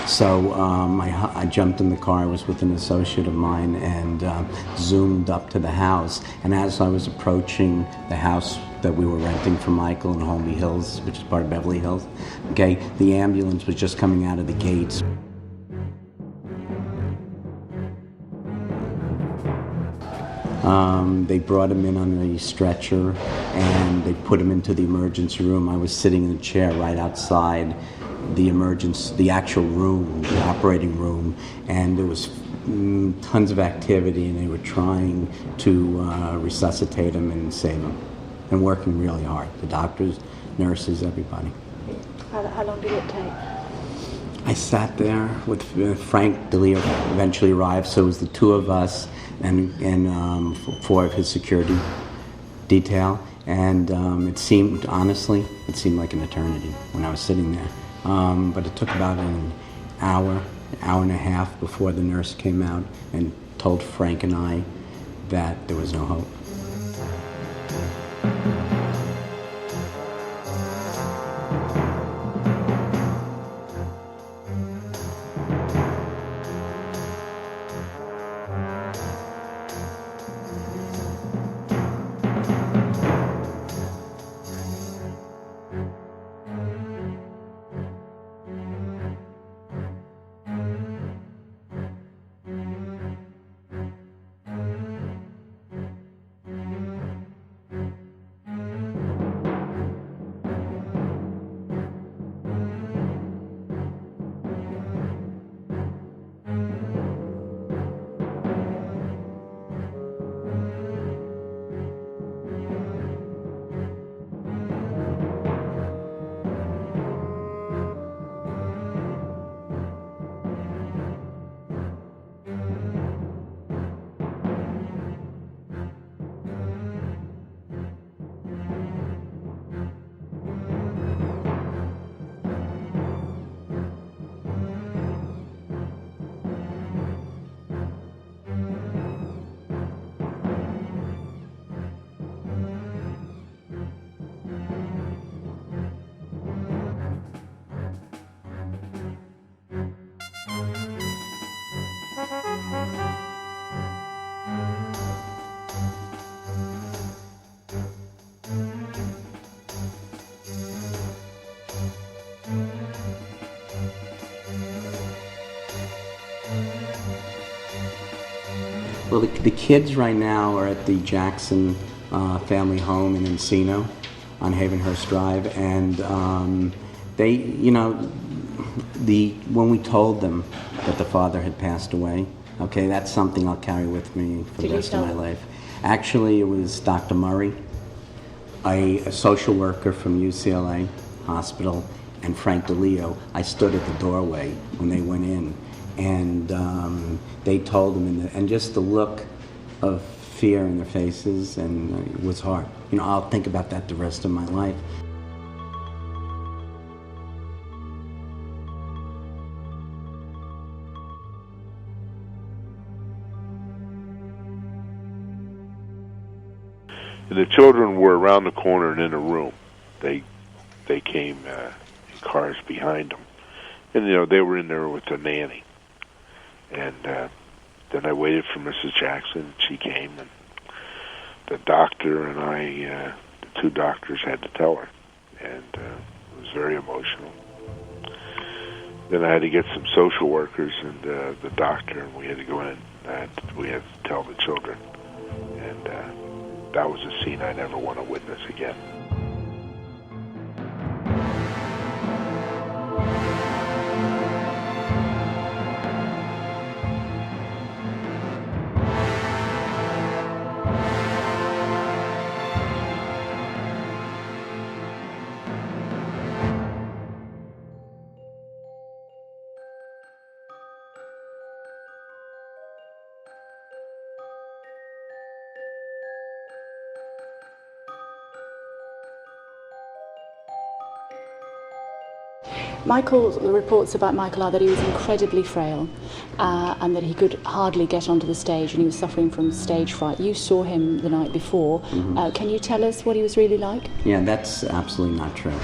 So I jumped in the car. I was with an associate of mine and zoomed up to the house. And as I was approaching the house that we were renting for Michael in Holmby Hills, which is part of Beverly Hills, okay, the ambulance was just coming out of the gates. They brought him in on a stretcher and they put him into the emergency room. I was sitting in a chair right outside the actual room, the operating room, and there was tons of activity, and they were trying to resuscitate him and save him, and working really hard. The doctors, nurses, everybody. How long did it take? I sat there with Frank DeLeo eventually arrived, so it was the two of us and four of his security detail, and it seemed like an eternity when I was sitting there. But it took about an hour and a half before the nurse came out and told Frank and I that there was no hope. Well, the kids right now are at the Jackson family home in Encino on Havenhurst Drive, and they, when we told them that the father had passed away, okay, that's something I'll carry with me for the rest of my life. Actually, it was Dr. Murray, a social worker from UCLA Hospital, and Frank DeLeo. I stood at the doorway when they went in, and they told him, and just the look of fear in their faces, and it was hard. I'll think about that the rest of my life. And the children were around the corner and in a room. They came in cars behind them, and they were in there with the nanny. And then I waited for Mrs. Jackson. She came, and the doctor and I, the two doctors, had to tell her, and it was very emotional. Then I had to get some social workers and the doctor, and we had to go in, and we had to tell the children, and that was a scene I never want to witness again. The reports about Michael are that he was incredibly frail and that he could hardly get onto the stage, and he was suffering from stage fright. You saw him the night before. Mm-hmm. Can you tell us what he was really like? Yeah, that's absolutely not true.